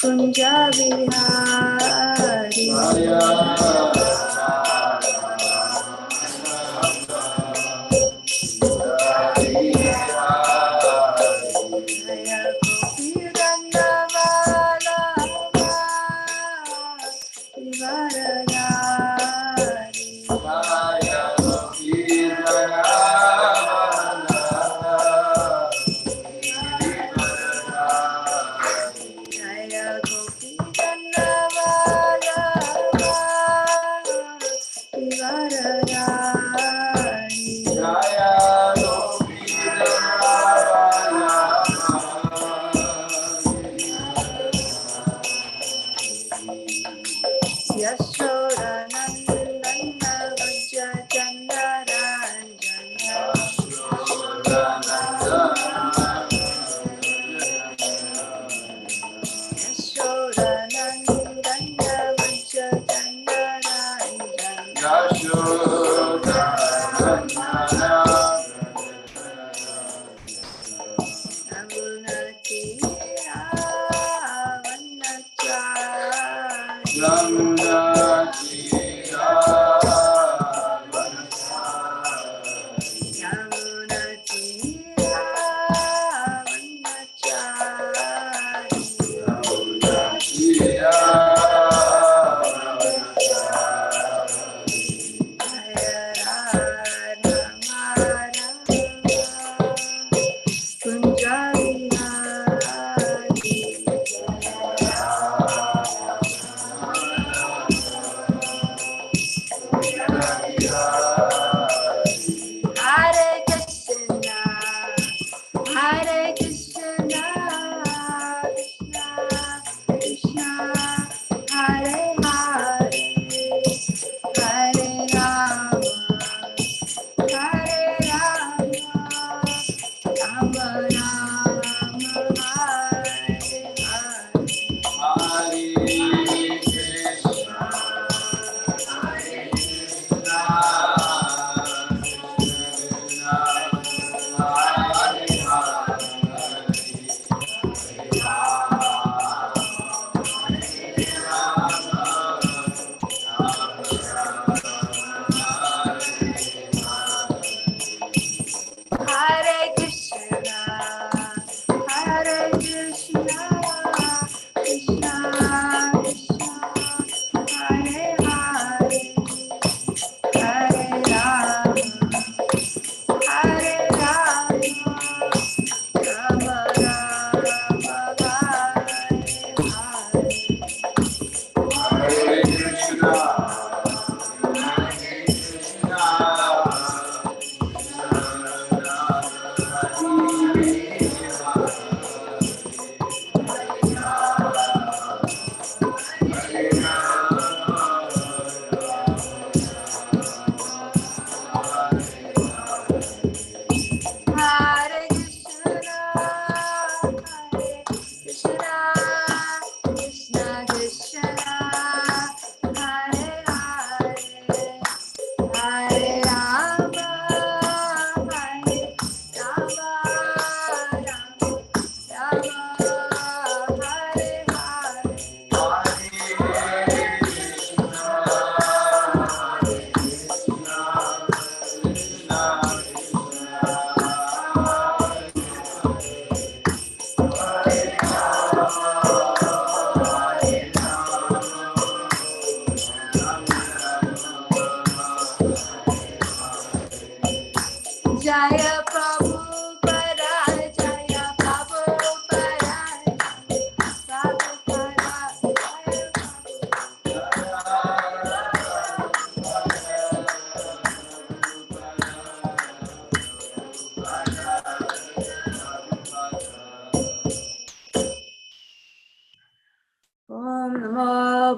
Kunja Vihari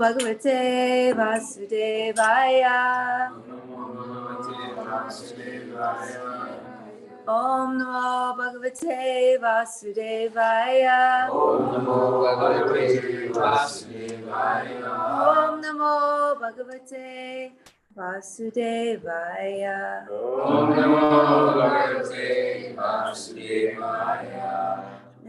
Bhagavate Vasudevaya. Om Namo Bhagavate Vasudevaya. Om Namo Bhagavate Vasudevaya. Om Namo Bhagavate Vasudevaya. Om Namo Bhagavate Vasudevaya.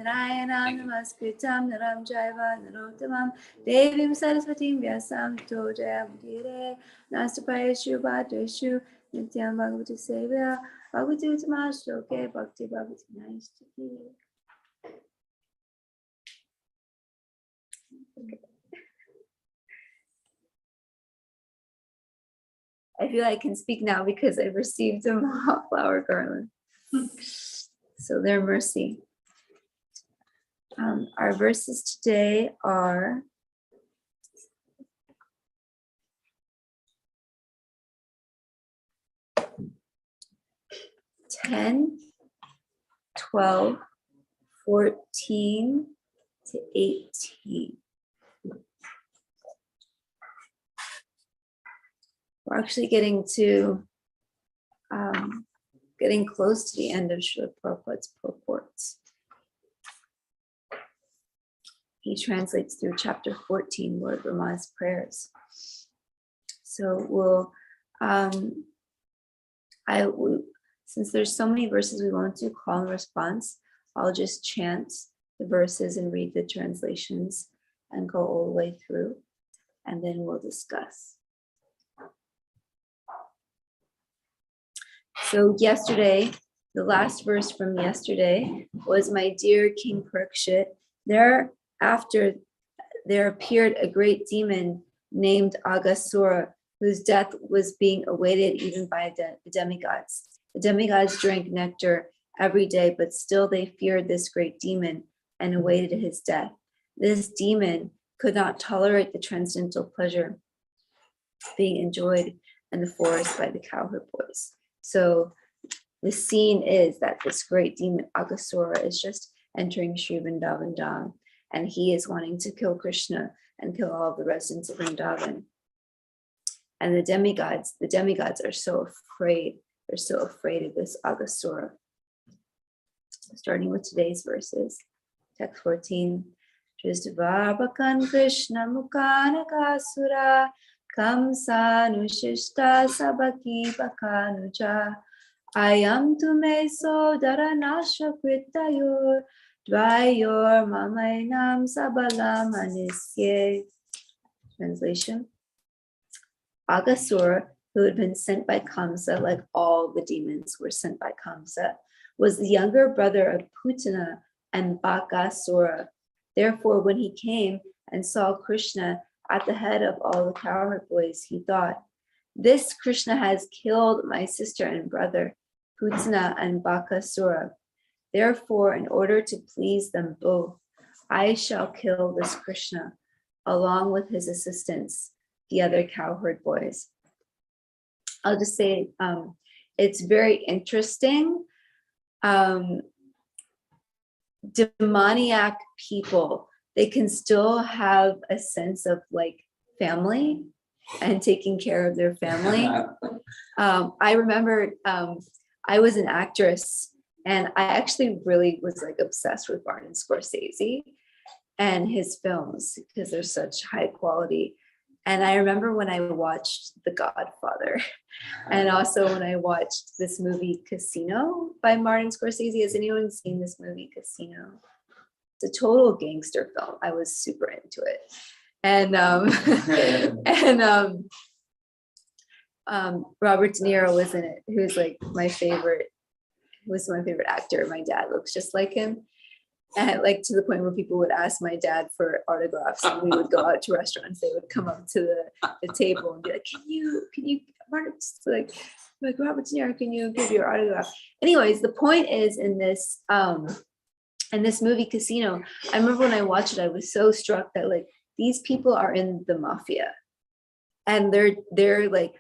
Narayanam namaskritam naram jaiva narottamam devim saraswatim vyasam to jayamudire nastapayashu bhadreshu nityam bhagavati sevaya bhagavati utamashloke bhakti bhagavati naistaki. I feel I can speak now because I received a flower garland. So their mercy. Our verses today are (10, 12, 14 to 18). We're actually getting close to the end of Srila Prabhupada's purports. He translates through chapter 14, Lord Brahma's prayers. So since there's so many verses we won't do call and response, I'll just chant the verses and read the translations and go all the way through, and then we'll discuss. So yesterday, the last verse from yesterday was, my dear King Parikshit, thereafter there appeared a great demon named Aghasura, whose death was being awaited even by the demigods. The demigods drank nectar every day, but still they feared this great demon and awaited his death. This demon could not tolerate the transcendental pleasure being enjoyed in the forest by the cowherd boys. So the scene is that this great demon Aghasura is just entering Sri Vrindavan Dham, and he is wanting to kill Krishna and kill all the residents of Vrindavan. And the demigods are so afraid. They're so afraid of this Aghasura. Starting with today's verses, text 14. Drishtvarbhakan Krishna Mukanagasura Kamsa Nushishta Sabaki Bakanuja Ayam Tume Sodara Nasha Kritayor Dvayor Mamainam Sabalam Anisye. Translation. Aghasura, who had been sent by Kamsa, like all the demons were sent by Kamsa, was the younger brother of Putana and Bakasura. Therefore, when he came and saw Krishna at the head of all the cowherd boys, he thought, this Krishna has killed my sister and brother, Putana and Bakasura. Therefore, in order to please them both, I shall kill this Krishna, along with his assistants, the other cowherd boys. I'll just say it's very interesting. Demoniac people, they can still have a sense of like family and taking care of their family. I remember I was an actress, and I actually really was like obsessed with Martin Scorsese and his films because they're such high quality. And I remember when I watched The Godfather, and also when I watched this movie Casino by Martin Scorsese. Has anyone seen this movie Casino? It's a total gangster film. I was super into it. And Robert De Niro was in it, who's like my favorite actor. My dad looks just like him. And like to the point where people would ask my dad for autographs, and we would go out to restaurants. They would come up to the table and be like, can you, Martin, like Robert De Niro, can you give your autograph? Anyways, the point is in this movie Casino, I remember when I watched it, I was so struck that like these people are in the mafia, and their like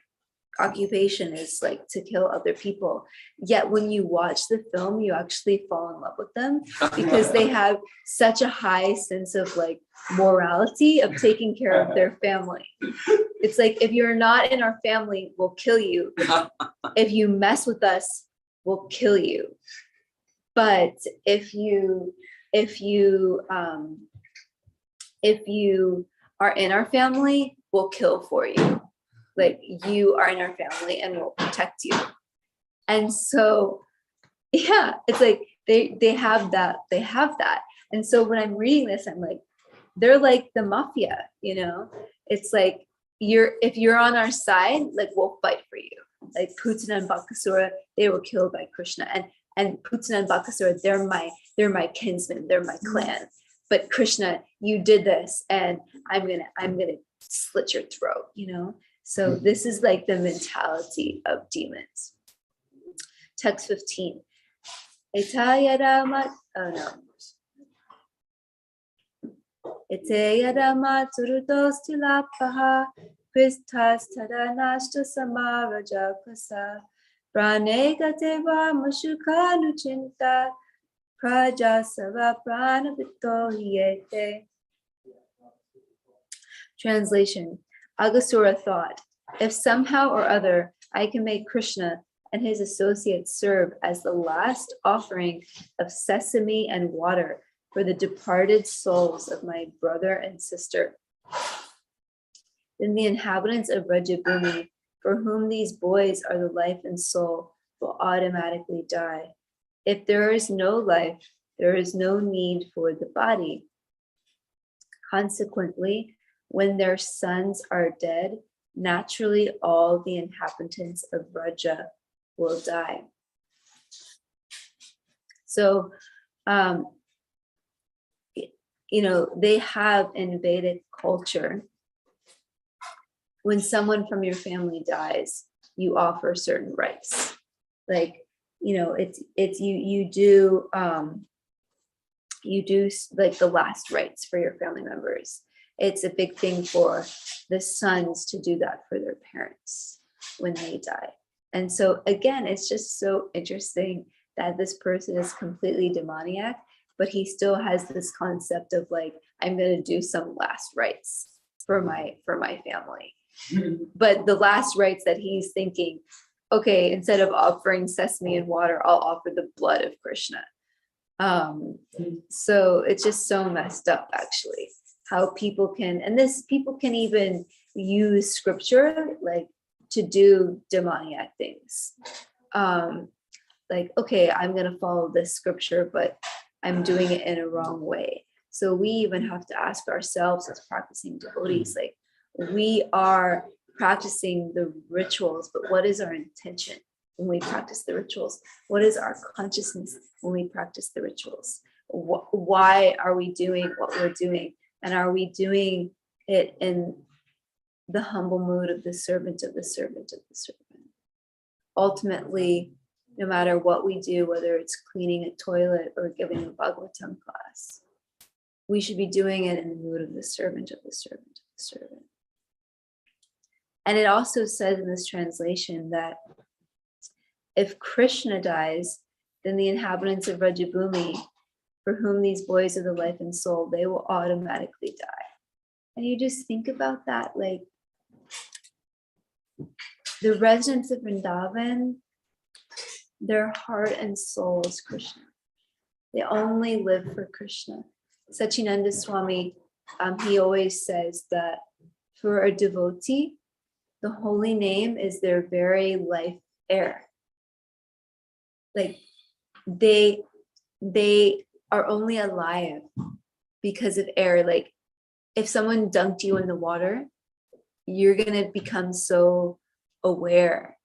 occupation is like to kill other people. Yet when you watch the film, you actually fall in love with them because they have such a high sense of like morality of taking care of their family. It's like, if you're not in our family, we'll kill you. If you mess with us, we'll kill you. But if you are in our family, we'll kill for you. Like, you are in our family and we'll protect you. And so, yeah, it's like they have that. And so when I'm reading this, I'm like, they're like the mafia, you know? It's like, if you're on our side, like we'll fight for you. Like Putana and Bakasura, they were killed by Krishna. And Putana and Bakasura, they're my kinsmen, they're my clan. But Krishna, you did this, and I'm gonna slit your throat, you know? So this is like the mentality of demons. Text 15. Etayadama, oh no. Etayadama turutos tilapaha, Kristas tadanashta samarajakasa, Pranekateva mushuka nuchinta, Prajasava pranavito hiyete. Translation. Aghasura thought, if somehow or other I can make Krishna and his associates serve as the last offering of sesame and water for the departed souls of my brother and sister, then the inhabitants of Rajabhumi, for whom these boys are the life and soul, will automatically die. If there is no life, there is no need for the body. Consequently, when their sons are dead, naturally all the inhabitants of Raja will die. So, they have in Vedic culture, when someone from your family dies, you offer certain rites. Like, you do like the last rites for your family members. It's a big thing for the sons to do that for their parents when they die. And so again, it's just so interesting that this person is completely demoniac, but he still has this concept of like, I'm going to do some last rites for my family. But the last rites that he's thinking, okay, instead of offering sesame and water, I'll offer the blood of Krishna. So it's just so messed up, actually, how people can even use scripture like to do demoniac things. Like, okay, I'm going to follow this scripture, but I'm doing it in a wrong way. So we even have to ask ourselves as practicing devotees, like, we are practicing the rituals, but what is our intention when we practice the rituals? What is our consciousness when we practice the rituals? Why are we doing what we're doing? And are we doing it in the humble mood of the servant of the servant of the servant? Ultimately, no matter what we do, whether it's cleaning a toilet or giving a Bhagavatam class, we should be doing it in the mood of the servant of the servant of the servant. And it also says in this translation that if Krishna dies, then the inhabitants of Rajabhumi, for whom these boys are the life and soul, they will automatically die. And you just think about that, like the residents of Vrindavan, their heart and soul is Krishna. They only live for Krishna. Sachinanda Swami, he always says that for a devotee, the holy name is their very life air. Like they are only alive because of air. Like if someone dunked you in the water, you're gonna become so aware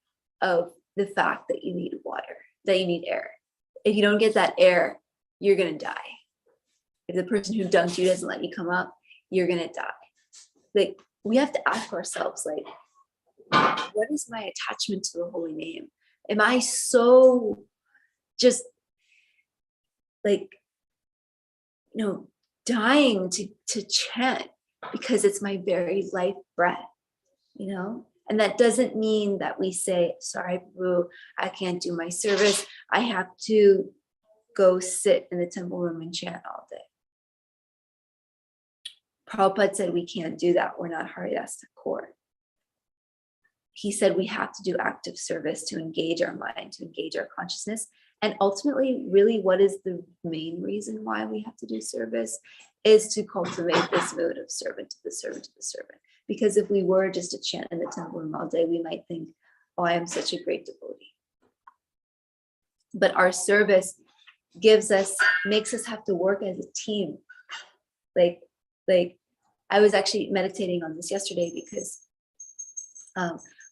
of the fact that you need water, that you need air. If you don't get that air, you're gonna die. If the person who dunked you doesn't let you come up, you're gonna die. Like we have to ask ourselves, like, what is my attachment to the holy name? Am I so just like, dying to chant because it's my very life breath, And that doesn't mean that we say, sorry, Prabhu, I can't do my service. I have to go sit in the temple room and chant all day. Prabhupada said we can't do that. We're not Haridas Thakur. He said we have to do active service to engage our mind, to engage our consciousness. And ultimately, really, what is the main reason why we have to do service is to cultivate this mood of servant to the servant to the servant. Because if we were just to chant in the temple room all day, we might think, oh, I am such a great devotee. But our service makes us have to work as a team. Like I was actually meditating on this yesterday because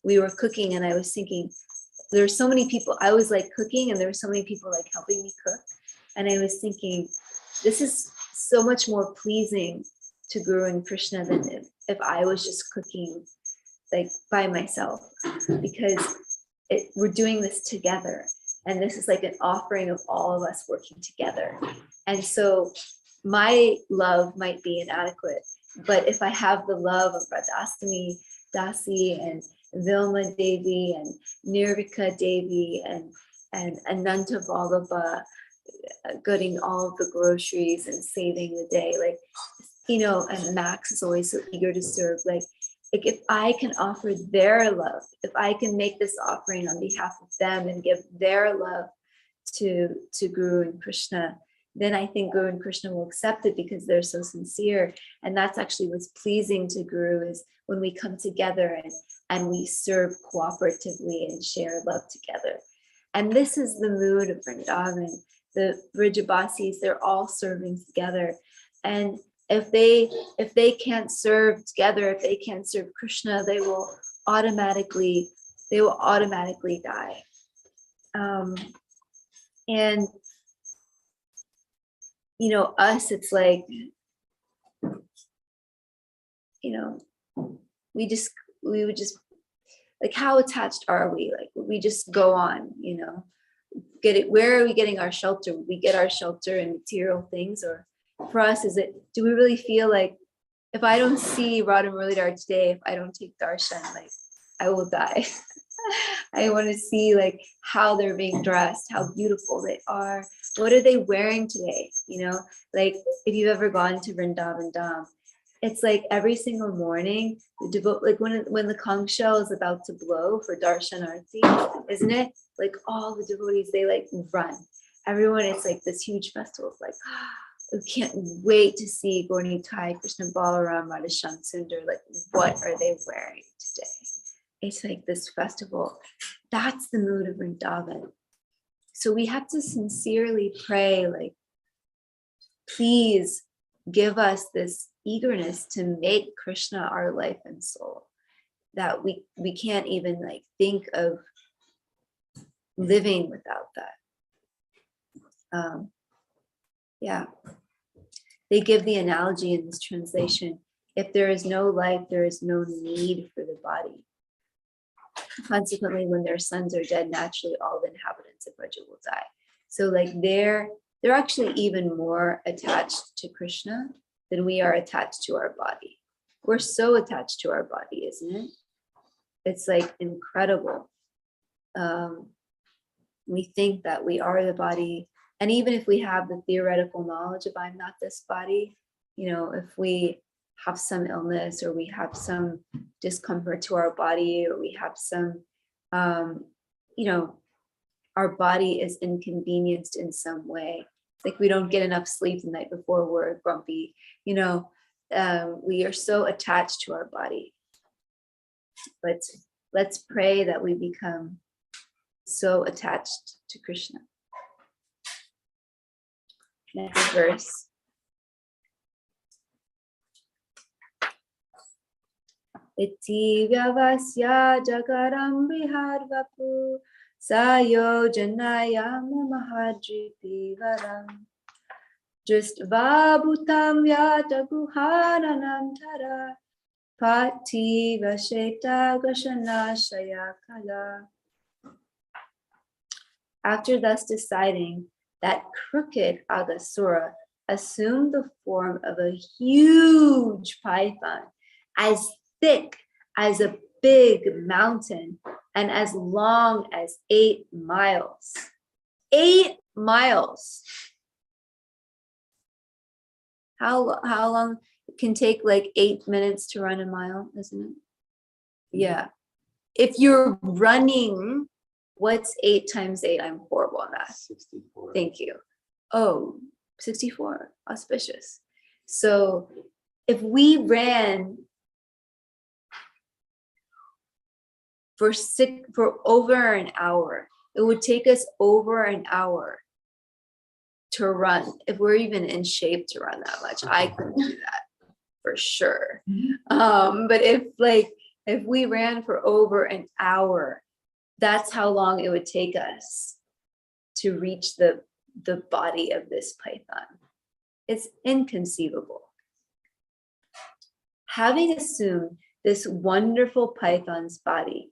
we were cooking and I was thinking, there's so many people. I was like cooking and there were so many people like helping me cook. And I was thinking, this is so much more pleasing to Guru and Krishna than if I was just cooking like by myself, because we're doing this together. And this is like an offering of all of us working together. And so my love might be inadequate, but if I have the love of Radhastami, Dasi, and Vilma Devi, and Nirvika Devi, and Ananta Vallabha, getting all of the groceries and saving the day, like, and Max is always so eager to serve. Like if I can offer their love, if I can make this offering on behalf of them and give their love to Guru and Krishna, then I think Guru and Krishna will accept it because they're so sincere. And that's actually what's pleasing to Guru, is when we come together and we serve cooperatively and share love together. And this is the mood of Vrindavan. The Vrijabasis, they're all serving together. And if they can't serve together, if they can't serve Krishna, they will automatically die. And us, it's like, we would just, like, how attached are we? Like, we just go on, get it. Where are we getting our shelter? We get our shelter in material things, or for us, do we really feel like, if I don't see Radha Muralidhar today, if I don't take darshan, like, I will die. I want to see like how they're being dressed, how beautiful they are. What are they wearing today? Like if you've ever gone to Vrindavan Dham, it's like every single morning, like when the conch shell is about to blow for darshan arti, isn't it? Like all the devotees, they like run. Everyone, it's like this huge festival. It's like, we can't wait to see Gaura Nitai, Krishna Balaram, Radha Shyam Sundar. Like, what are they wearing today? It's like this festival. That's the mood of Vrindavan. So we have to sincerely pray, like, please give us this eagerness to make Krishna our life and soul, that we can't even like think of living without that. Yeah, they give the analogy in this translation: if there is no life, there is no need for the body. Consequently, when their sons are dead, naturally all the inhabitants of Braja will die. So like they're actually even more attached to Krishna than we are attached to our body. We're so attached to our body, isn't it? It's like incredible. We think that we are the body. And even if we have the theoretical knowledge of I'm not this body, if we have some illness, or we have some discomfort to our body, or we have some, our body is inconvenienced in some way. Like we don't get enough sleep the night before, we're grumpy, we are so attached to our body. But let's pray that we become so attached to Krishna. Next verse. Iti vyavasya jagaram brihadvapu sayo janayam mahadripi varam just vabhutam yata guhananam tara pati vasheta gashana shayakala. After thus deciding that crooked Agasura assumed the form of a huge python, as thick as a big mountain and as long as 8 miles. 8 miles. How long? It can take like 8 minutes to run a mile, isn't it? Yeah. If you're running, what's 8 times 8? I'm horrible at math. 64. Thank you. Oh, 64. Auspicious. So if we ran for over an hour, it would take us over an hour to run, if we're even in shape to run that much. I couldn't do that for sure. But if we ran for over an hour, that's how long it would take us to reach the body of this python. It's inconceivable. Having assumed this wonderful python's body,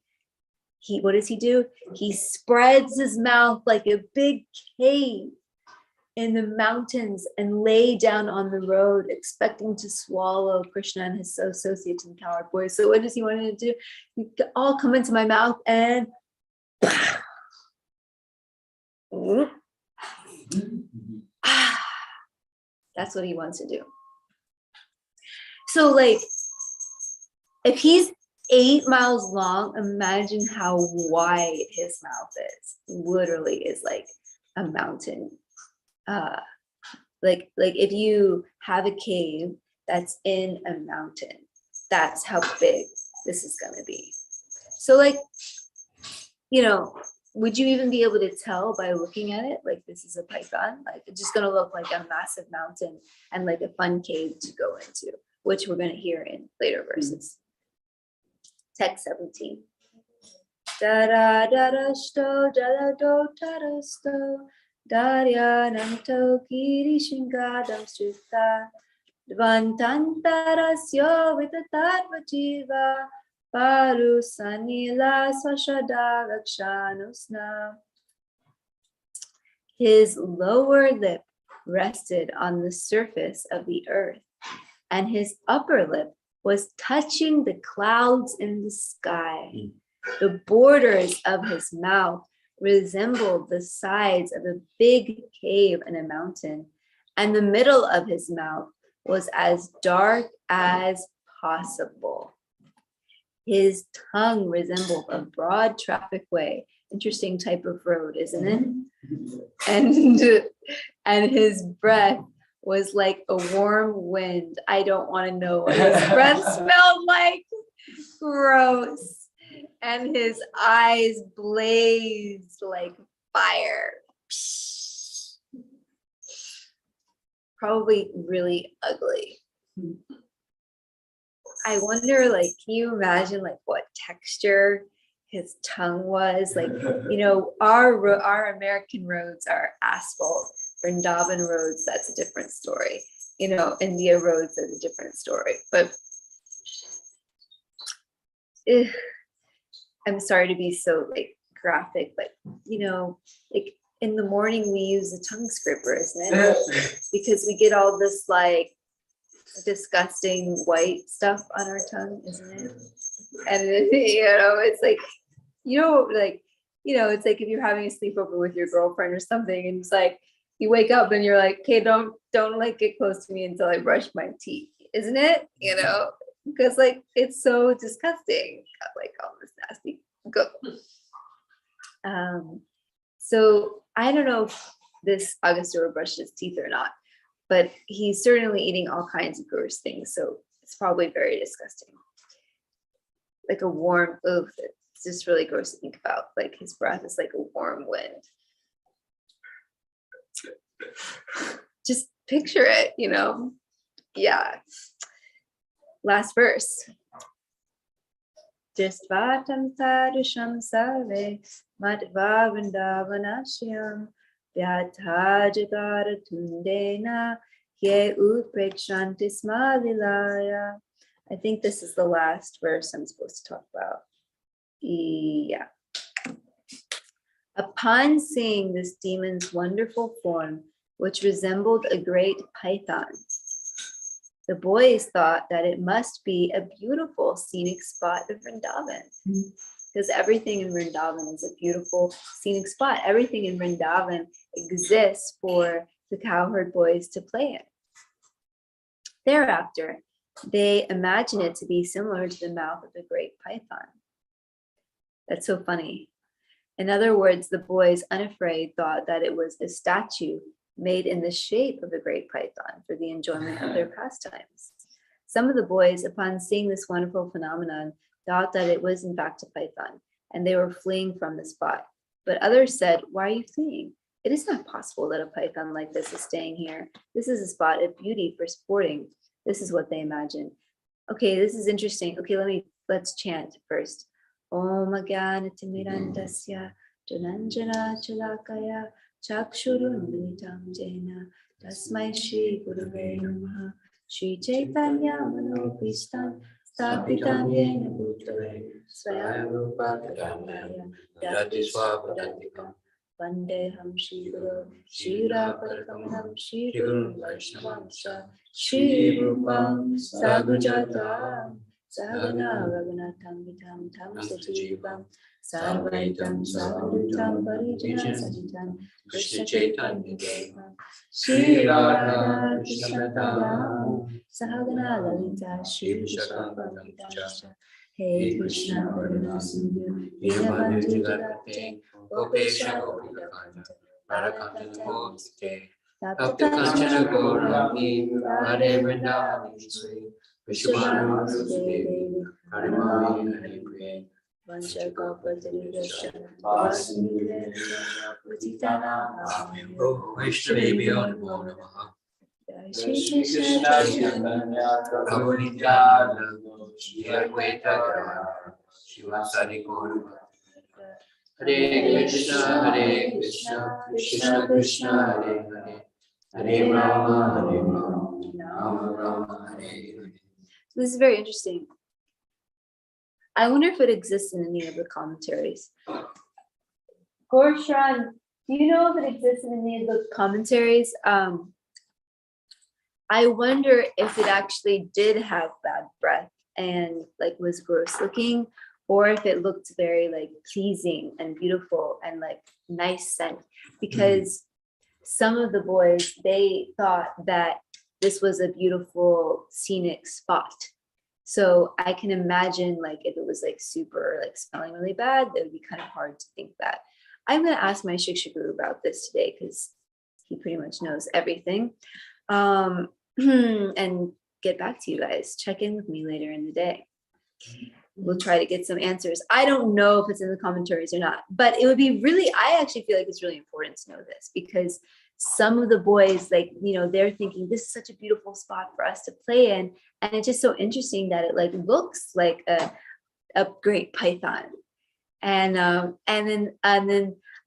what does he do? He spreads his mouth like a big cave in the mountains and lay down on the road, expecting to swallow Krishna and his associates and coward boys. So what does he want to do? You all come into my mouth and that's what he wants to do. So like, if he's 8 miles long, imagine how wide his mouth is. Literally is like a mountain. Like if you have a cave that's in a mountain, that's how big this is gonna be. So like, would you even be able to tell by looking at it, like this is a python? Like it's just gonna look like a massive mountain and like a fun cave to go into, which we're gonna hear in later verses. Text 17. Da da da da sto da da do ta da sto darya nanto kiri shingadam strita dvantantarasyo vitatatva jiva paru sanila swashada rakshanusna. His lower lip rested on the surface of the earth, and his upper lip was touching the clouds in the sky. The borders of his mouth resembled the sides of a big cave in a mountain, and the middle of his mouth was as dark as possible. His tongue resembled a broad traffic way. Interesting type of road, isn't it? And his breath was like a warm wind. I don't want to know what his breath smelled like. Gross. And his eyes blazed like fire. Probably really ugly. I wonder, like, can you imagine like what texture his tongue was? Like, our American roads are asphalt. Vrindavan roads, that's a different story. India roads, that's a different story. But I'm sorry to be so like graphic, but like in the morning we use a tongue scraper, isn't it? Because we get all this like disgusting white stuff on our tongue, isn't it? And it's like, it's like if you're having a sleepover with your girlfriend or something, and it's like you wake up and you're like, okay, don't like get close to me until I brush my teeth, isn't it? Because like it's so disgusting, like all this nasty go. So I don't know if this Agastya brushed his teeth or not, but he's certainly eating all kinds of gross things, so it's probably very disgusting. Like a warm, it's just really gross to think about. Like his breath is like a warm wind. Just picture it, Yeah. Last verse. Drisvatam sadisham sarve matva vrindavanashyam vyatha jagara tundena ye uprekshanti smalilaya. I think this is the last verse I'm supposed to talk about. Yeah. Upon seeing this demon's wonderful form, which resembled a great python, the boys thought that it must be a beautiful scenic spot of Vrindavan, because everything in Vrindavan is a beautiful scenic spot. Everything in Vrindavan exists for the cowherd boys to play in. Thereafter, they imagine it to be similar to the mouth of the great python. That's so funny. In other words, the boys, unafraid, thought that it was a statue made in the shape of the great python for the enjoyment of their pastimes. Some of the boys, upon seeing this wonderful phenomenon, thought that it was in fact a python, and they were fleeing from the spot. But others said, "Why are you fleeing? it is not possible that a python like this is staying here. This is a spot of beauty for sporting. This is what they imagine. Okay, this is interesting. Okay, let's chant first. Om Agyanatimirandasya Jananjana Chalakaya Chakshurunmilitam Jena Tasmai Shri Gurave Namaha Shri Chaitanya Manopistam Stapitam Yena Bhutale Swayamrupa Kadambaya Yati Swapadantikam Vandeham Shri Guru Shri Raparikamam Shri Guru Vaishnavamsa Shri Rupam Sagujatam Sagana Raghunatam Vitam Tam Sajivam Sarvaitam Sadutam Parijana Sajitam Krishna Chaitanya Devam Shri Radha Krishna Tadam Sagana Lalita Shri Vishwapadam Hey Krishna Karuna Sindhu Dinabandhu Jagate Gopesha Gopikakanta Radhakanta Namaste Tapta Kanchana Gaurani Radhe Vrindavani Sri Vishwabhanu Devi Harimami Haripriya Vancha Kalpatarudasha Vasinudesha Utitanam Oh Vaishnadevi Namo Namaha Shri Krishna Chaitanya Prabhu Nityananda Shri Advaita Gadadhara Shivasari Gaura Hare Krishna, Krishna Krishna, Hare Hare, Hare Rama, Rama Rama, Hare Hare. So this is very interesting. I wonder if it exists in any of the commentaries. Gorshan, do you know if it exists in any of the commentaries? I wonder if it actually did have bad breath and like was gross looking, or if it looked very like pleasing and beautiful and like nice scent, because some of the boys, they thought that this was a beautiful scenic spot. So I can imagine like if it was like super like smelling really bad, that would be kind of hard to think that. I'm going to ask my Shiksha Guru about this today because he pretty much knows everything. And get back to you guys. Check in with me later in the day. We'll try to get some answers. I don't know if it's in the commentaries or not, but it would be really, I actually feel like it's really important to know this, because some of the boys, like, you know, they're thinking this is such a beautiful spot for us to play in. And it's just so interesting that it like looks like a great python. And then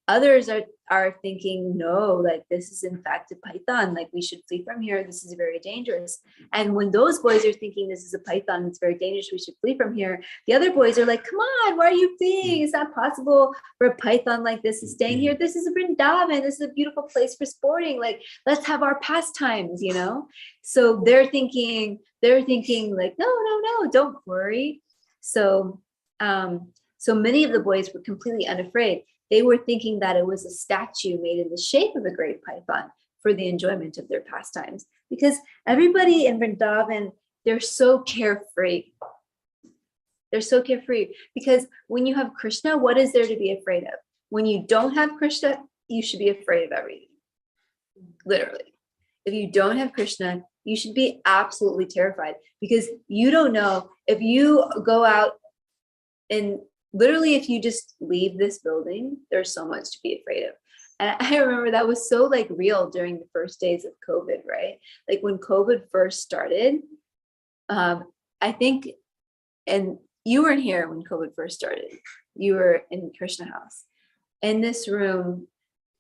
others are thinking, no, like this is in fact a python, like we should flee from here, this is very dangerous. And when those boys are thinking this is a python, it's very dangerous, we should flee from here, the other boys are like, come on, why are you fleeing? It's not possible for a python like this is staying here. This is a Vrindavan, this is a beautiful place for sporting, like let's have our pastimes, you know. So they're thinking like, no, don't worry. So many of the boys were completely unafraid. They were thinking that it was a statue made in the shape of a great python for the enjoyment of their pastimes, because everybody in Vrindavan, they're so carefree. They're so carefree because when you have Krishna, what is there to be afraid of? When you don't have Krishna, you should be afraid of everything. Literally. If you don't have Krishna, you should be absolutely terrified, because you don't know if you go out and literally, if you just leave this building, there's so much to be afraid of. And I remember that was so like real during the first days of COVID, right? Like when COVID first started, I think, and you weren't here when COVID first started. You were in Krishna house. In this room,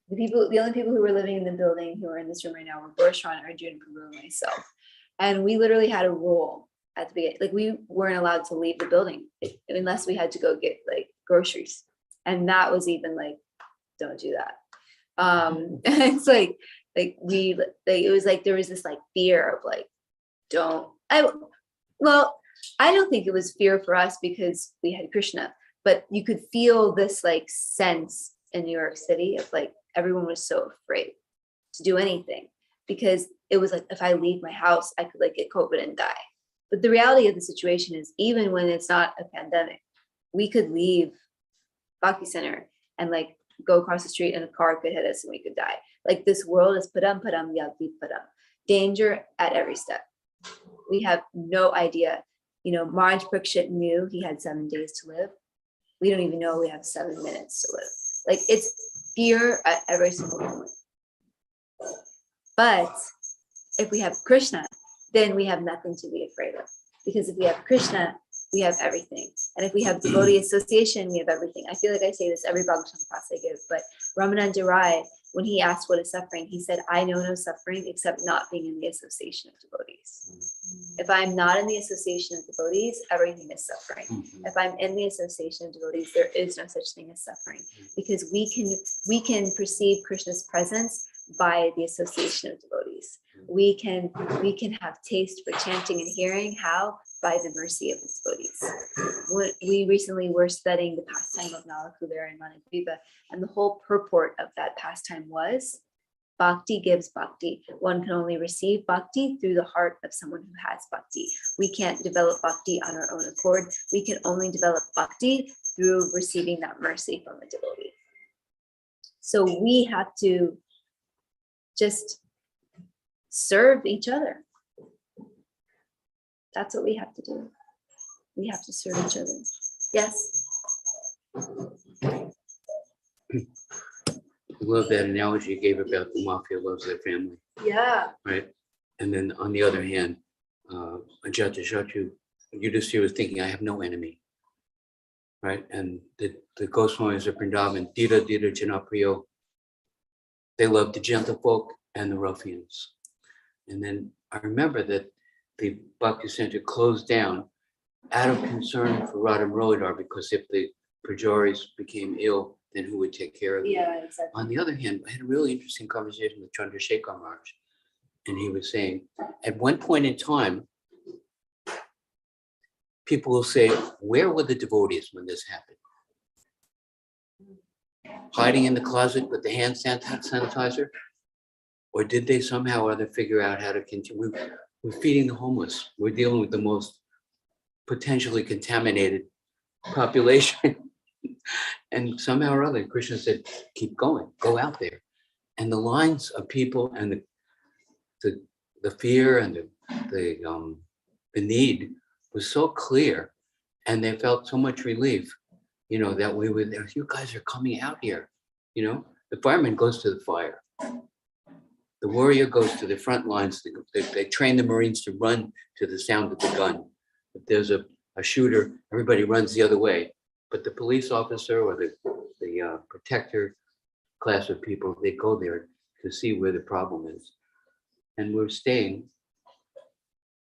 the only people who were living in the building who are in this room right now were Borshan, Arjun, Prabhu, and myself. And we literally had a rule at the beginning, like we weren't allowed to leave the building unless we had to go get like groceries. And that was even like, don't do that. It's like it was like, there was this like fear of like, I don't think it was fear for us because we had Krishna, but you could feel this like sense in New York City of like, everyone was so afraid to do anything, because it was like, if I leave my house, I could like get COVID and die. But the reality of the situation is, even when it's not a pandemic, we could leave Bhakti Center and like go across the street and a car could hit us and we could die. Like this world is padam yagdi padam, danger at every step. We have no idea. You know, Maharaj Parikshit knew he had 7 days to live. We don't even know we have 7 minutes to live. Like it's fear at every single moment. But if we have Krishna, then we have nothing to be afraid of. Because if we have Krishna, we have everything. And if we have devotee association, we have everything. I feel like I say this every Bhagavatam class I give, but Ramananda Rai, when he asked what is suffering, he said, I know no suffering except not being in the association of devotees. If I'm not in the association of devotees, everything is suffering. If I'm in the association of devotees, there is no such thing as suffering, because we can perceive Krishna's presence by the association of devotees. We can have taste for chanting and hearing. How? By the mercy of the devotees. We recently were studying the pastime of Nalakula and Managriva, and the whole purport of that pastime was bhakti gives bhakti. One can only receive bhakti through the heart of someone who has bhakti. We can't develop bhakti on our own accord. We can only develop bhakti through receiving that mercy from a devotee. So we have to just serve each other. That's what we have to do. We have to serve each other. Yes. I love that analogy you gave about the mafia loves their family, Yeah. right? And then on the other hand, Ajata Shatu, Yudhisthira was thinking, I have no enemy, right? And the Goswamis of Vrindavan, Dita Janapriyo, they loved the gentlefolk and the ruffians. And then I remember that the Bhakti Center closed down out of concern for Radha Murolidhar, because if the Prajaris became ill, then who would take care of them? Yeah, exactly. On the other hand, I had a really interesting conversation with Chandrasekhar Maharaj, and he was saying, at one point in time, people will say, where were the devotees when this happened? Hiding in the closet with the hand sanitizer? Or did they somehow or other figure out how to continue? We're feeding the homeless. We're dealing with the most potentially contaminated population. And somehow or other, Krishna said, keep going, go out there. And the lines of people and the fear and the need was so clear, and they felt so much relief, that we were there. You guys are coming out here. The fireman goes to the fire. The warrior goes to the front lines. They train the Marines to run to the sound of the gun. If there's a shooter, everybody runs the other way. But the police officer or the protector class of people, they go there to see where the problem is. And we're staying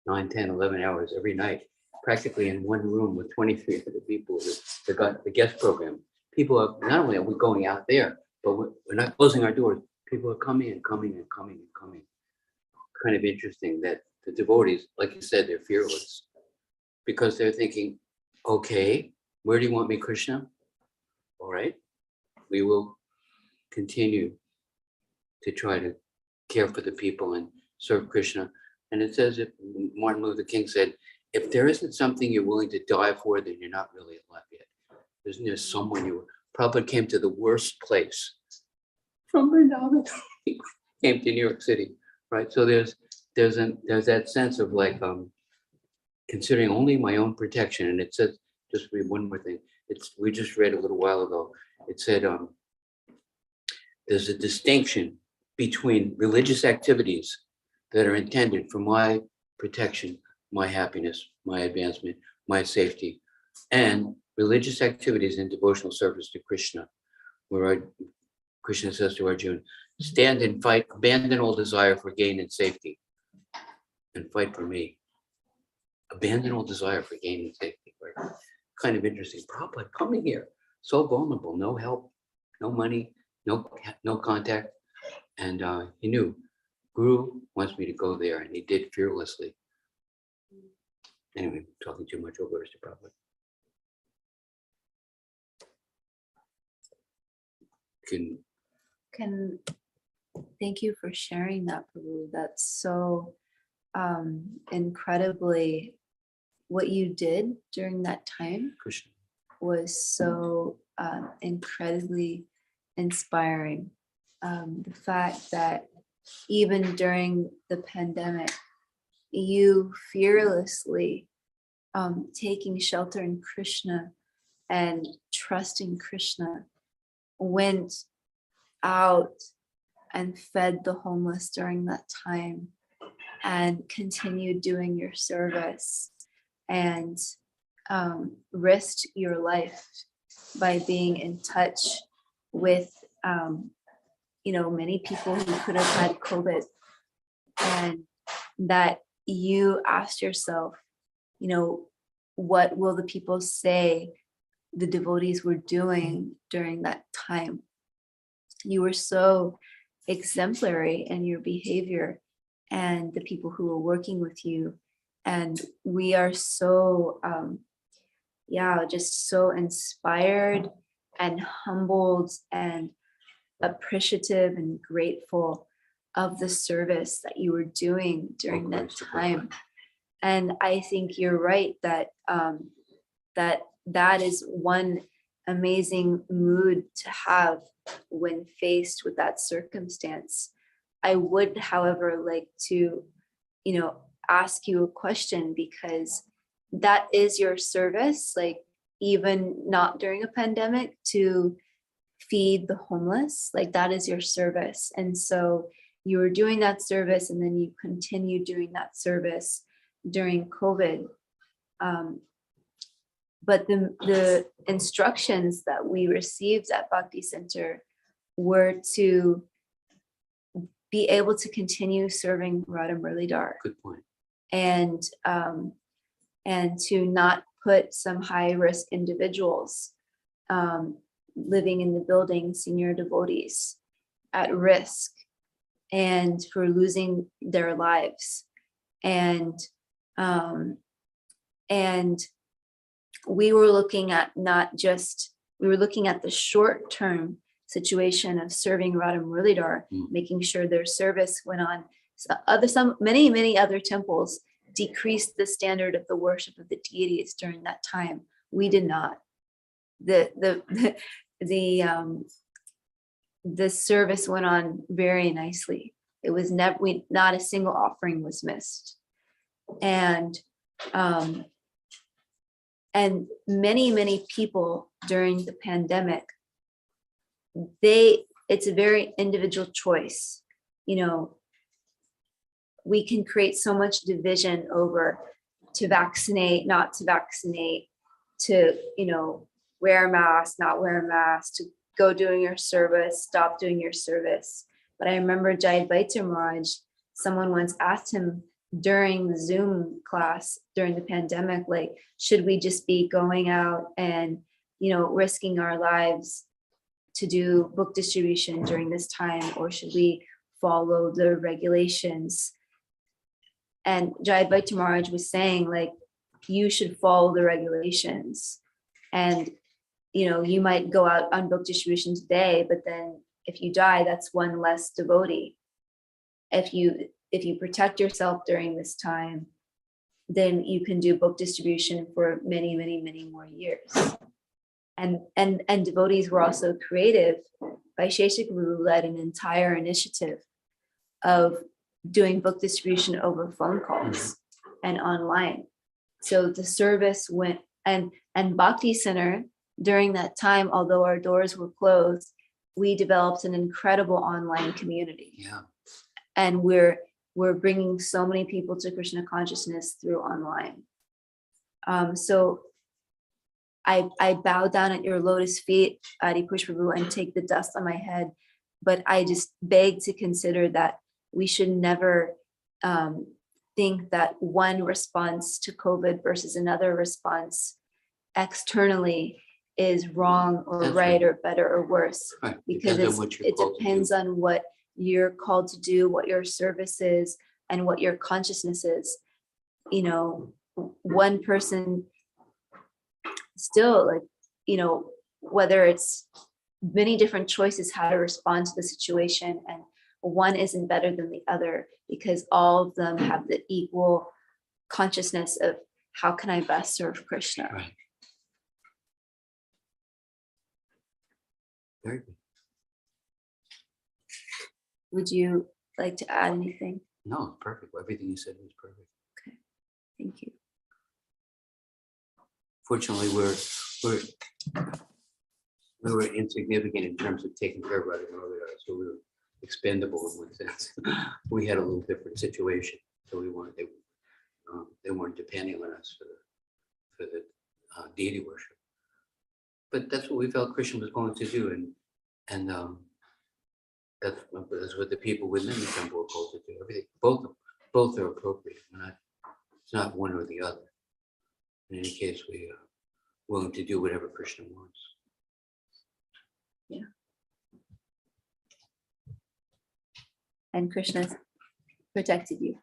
9, 10, 11 hours every night, practically in one room with 23 other people, the guest program. People are, not only are we going out there, but we're not closing our doors. People are coming and coming and coming and coming. Kind of interesting that the devotees, like you said, they're fearless, because they're thinking, okay, where do you want me, Krishna? All right, we will continue to try to care for the people and serve Krishna. And it says, if Martin Luther King said, if there isn't something you're willing to die for, then you're not really alive yet. Isn't there someone Prabhupada came to the worst place from Vrindavan, he came to New York City, right? So there's that sense of like considering only my own protection. And it says, just read one more thing. We just read a little while ago. It said there's a distinction between religious activities that are intended for my protection, my happiness, my advancement, my safety, and religious activities in devotional service to Krishna, where Krishna says to Arjuna, stand and fight, abandon all desire for gain and safety, and fight for me. Abandon all desire for gain and safety. Right? Kind of interesting. Prabhupada coming here, so vulnerable, no help, no money, no contact. And he knew, Guru wants me to go there, and he did fearlessly. Anyway, talking too much over to Prabhupada. Thank you for sharing that, Prabhu. That's so incredibly, what you did during that time Krishna was so incredibly inspiring. The fact that even during the pandemic, you fearlessly taking shelter in Krishna and trusting Krishna went out and fed the homeless during that time and continued doing your service and risked your life by being in touch with many people who could have had COVID, and that you asked yourself, what will the people say the devotees were doing during that time? You were so exemplary in your behavior and the people who were working with you. And we are so, just so inspired and humbled and appreciative and grateful of the service that you were doing during that time. And I think you're right that that is one amazing mood to have when faced with that circumstance. I would, however, like to, ask you a question, because that is your service, like even not during a pandemic, to feed the homeless, like that is your service. And so you were doing that service, and then you continue doing that service during COVID. But the instructions that we received at Bhakti Center were to be able to continue serving Radha Muralidhar. Good point. And to not put some high risk individuals living in the building, senior devotees, at risk and for losing their lives. And we were looking at we were looking at the short-term situation of serving Radha Muralidhar, making sure their service went on. Many other temples decreased the standard of the worship of the deities during that time. We did not. The service went on very nicely. It was not a single offering was missed. And many people during the pandemic, it's a very individual choice. We can create so much division over to vaccinate, not to vaccinate, to, wear a mask, not wear a mask, to go doing your service, stop doing your service. But I remember Jai Advaita Maharaj, someone once asked him during the Zoom class during the pandemic, like, should we just be going out and, risking our lives to do book distribution during this time, or should we follow the regulations? And Jai Advaita Maharaj was saying, like, you should follow the regulations. And, you might go out on book distribution today, but then if you die, that's one less devotee. If you protect yourself during this time, then you can do book distribution for many more years. And devotees were also creative. Vaisheshika Guru led an entire initiative of doing book distribution over phone calls and online. So the service went, and Bhakti Center during that time, although our doors were closed, we developed an incredible online community. Yeah. And we're bringing so many people to Krishna consciousness through online. So I bow down at your lotus feet, Adi Pushprabhu, and take the dust on my head. But I just beg to consider that we should never think that one response to COVID versus another response externally is wrong or That's right right. or better or worse. Right. Because it depends on what you're called to do, what your service is, and what your consciousness is. One person still, like, whether it's many different choices how to respond to the situation, and one isn't better than the other, because all of them have the equal consciousness of how can I best serve Krishna. Right. Very good. Would you like to add anything? No, perfect. Everything you said was perfect. Okay, thank you. we were insignificant in terms of taking care of others, so we were expendable in one sense. We had a little different situation, so they weren't depending on us for the deity worship. But that's what we felt Krishna was going to do, and that's what the people within the temple are called to do. Everything, both are appropriate. It's not one or the other. In any case, we are willing to do whatever Krishna wants. Yeah. And Krishna protected you.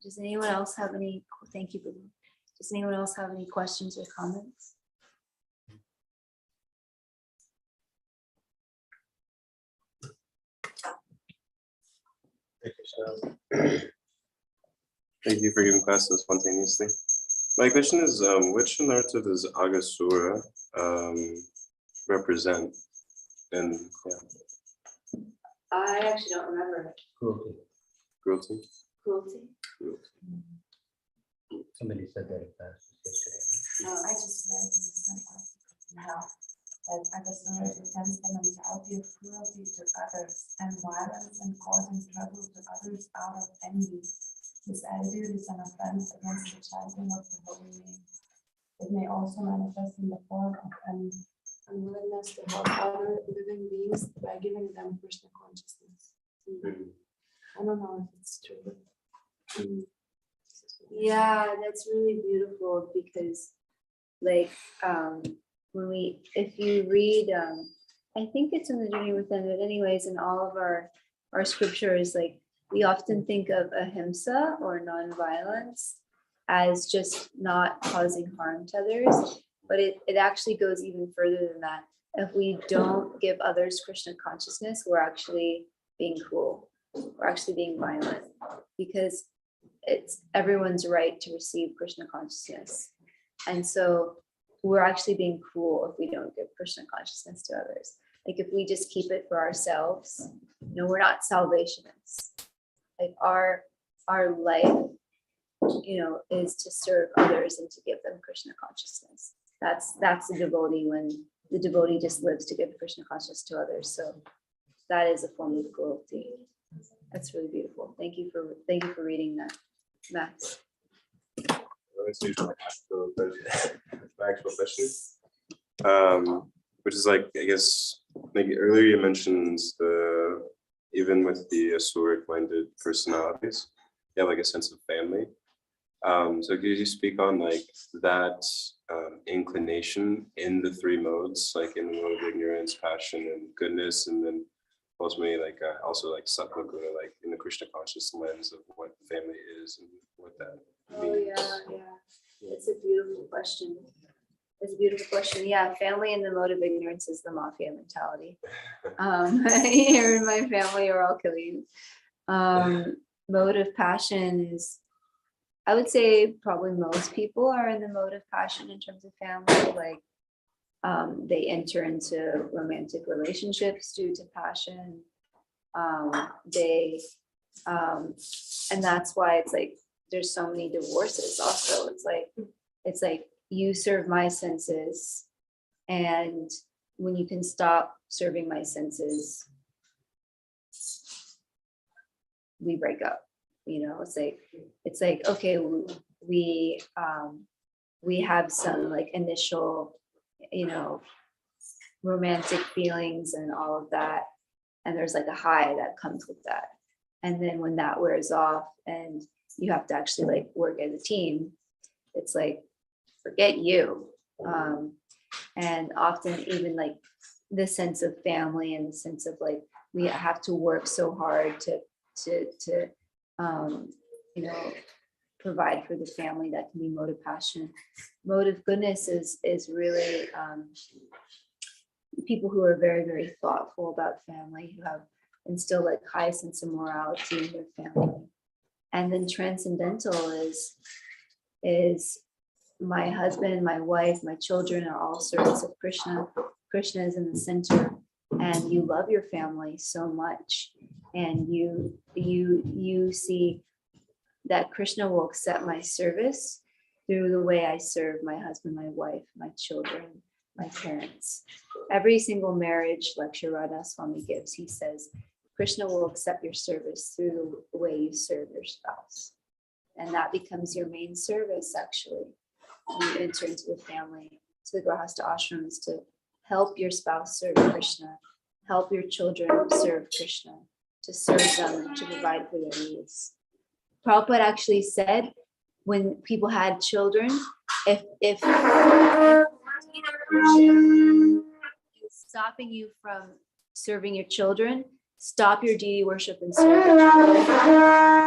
Does anyone else have any? Thank you, Boo. Does anyone else have any questions or comments? Thank you for giving class so spontaneously. My question is, which anartha does Agasura represent? And yeah, I actually don't remember. Cruelty. cruelty. Cruelty. Somebody said that in class yesterday. Oh, I just read in some articles now that Agasura represents the mentality of cruelty to others and violence and causing trouble to others out of envy. This attitude is an offense against the chanting of the holy name. It may also manifest in the form of an unwillingness to help other living beings by giving them Krishna consciousness. I don't know if it's true. Yeah, that's really beautiful because, like, if you read, I think it's in the Journey Within, but anyways, in all of our scriptures, like, we often think of ahimsa or nonviolence as just not causing harm to others, but it actually goes even further than that. If we don't give others Krishna consciousness, we're actually being cruel. We're actually being violent because it's everyone's right to receive Krishna consciousness. And so we're actually being cruel if we don't give Krishna consciousness to others. Like if we just keep it for ourselves, we're not salvationists. Like our life, is to serve others and to give them Krishna consciousness. That's the devotee when the devotee just lives to give Krishna consciousness to others. So that is a form of cruelty. That's really beautiful. Thank you for reading that, Max. That's usually my actual question. Which is like, I guess, like earlier you mentioned even with the Asuric-minded personalities, they have like a sense of family. So could you speak on like that inclination in the three modes, like in the mode of ignorance, passion, and goodness, and then ultimately like also like Sattva-guna, like in the Krishna conscious lens of what family is and what that means? Oh yeah. It's a beautiful question. Yeah, family in the mode of ignorance is the mafia mentality. You're in my family or I'll kill you. Mode of passion is, I would say probably most people are in the mode of passion in terms of family. Like they enter into romantic relationships due to passion. And that's why it's like there's so many divorces also. It's like you serve my senses, and when you can stop serving my senses, we break up. It's like okay, we have some like initial romantic feelings and all of that, and there's like a high that comes with that, and then when that wears off and you have to actually like work as a team, it's like forget you. And often even like the sense of family and the sense of like we have to work so hard to provide for the family. That can be mode of passion. Mode of goodness is really people who are very, very thoughtful about family, who have instilled like high sense of morality in their family. And then transcendental is my husband, my wife, my children are all servants of Krishna. Krishna is in the center, and you love your family so much, and you see that Krishna will accept my service through the way I serve my husband, my wife, my children, my parents. Every single marriage lecture Radha Swami gives, he says, Krishna will accept your service through the way you serve your spouse. And that becomes your main service, actually. You enter into the family, to the Grahastha ashrams, to help your spouse serve Krishna, help your children serve Krishna, to serve them, to provide for their needs. Prabhupada actually said, when people had children, if is stopping you from serving your children, stop your deity worship and serve your children.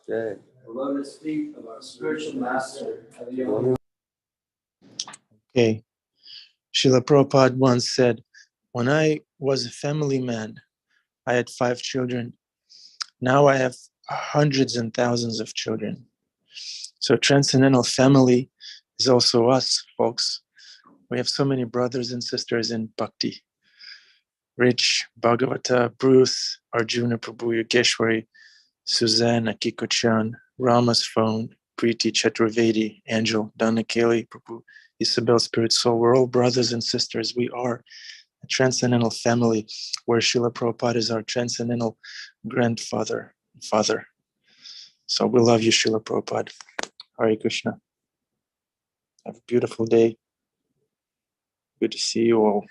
The lotus feet of our spiritual master. Okay. Srila Prabhupada once said, when I was a family man, I had 5 children. Now I have hundreds and thousands of children. So transcendental family is also us, folks. We have so many brothers and sisters in Bhakti. Rich, Bhagavata, Bruce, Arjuna, Prabhu, Yogeshwari, Suzanne Akiko-chan, Rama's phone, Preeti Chaturvedi, Angel, Donna Kelly, Prabhu, Isabel, Spirit Soul. We're all brothers and sisters. We are a transcendental family where Srila Prabhupada is our transcendental grandfather, father. So we love you, Srila Prabhupada. Hare Krishna. Have a beautiful day. Good to see you all.